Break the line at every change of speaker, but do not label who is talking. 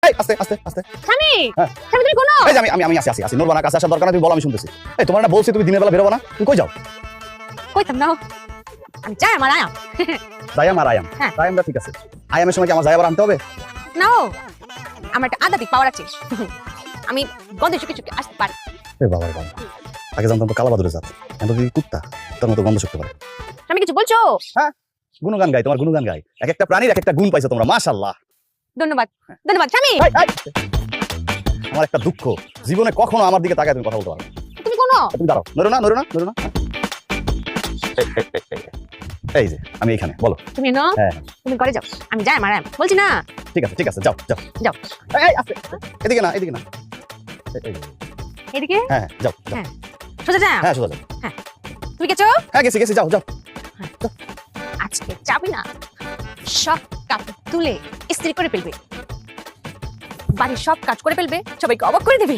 এই আস্তে আস্তে আস্তে।
স্বামী
হ্যাঁ।
স্বামী তুমি কোন
এই যে আমি আসি নূরবানার কাছে আসার দরকার নাই, তুমি বলো আমি শুনতেছি। এই তোমার না বলছি তুমি দিনের বেলা বেরোবা না, তুমি কই যাও?
কইতাম না আমি যাই আমার আয়াম
জায়াম আর আয়াম।
হ্যাঁ।
আয়ামটা ঠিক আছে, আয়ামের সময় কি আমার জায়াবার আনতে হবে?
না আমার একটা আধ্যাত্মিক পাওয়ার আছে আমি গন্ধে চুকে চুকে আসতে পারি
এ বাবা রে বাবা, আগে জানতাম তো কালাবাদুরে জাত, এখন তো দেখি কুত্তা, তার মতো গন্ধ শুকতে পারে।
স্বামী কিছু বলছো
গুণগান গাই, তোমার গুণগান গাই। এক একটা প্রাণীর এক একটা গুণ পাইছো তোমরা, মাশাআল্লাহ।
ধন্যবাদ ধন্যবাদ স্বামী
এই, এই, আমার একটা দুঃখ, জীবনে কখনো আমার দিকে তাকায় তুমি কথা বলতে পারো না।
তুমি কোন
তুমি দাঁড়াও, নড়ো না নড়ো না নড়ো না। এই যে আমি এখানে, বলো।
তুমি ন
হ্যাঁ
তুমি ঘরে যাও আমি যাই আমার আয়াম বলছি না
ঠিক আছে যাও যাও
যাও।
এই আস্তে, এদিকে না এদিকে না।
এদিকে
হ্যাঁ যাও যাও।
হ্যাঁ সোজা যা
হ্যাঁ সোজা যাও।
তুমি গেছো
হ্যাঁ গেছি যাও যাও।
আজকে যাবি না সব কাপড় তুলে ইস্ত্রি করে ফেলবে বাড়ির সব কাজ করে ফেলবে সবাইকে অবাক করে দেবে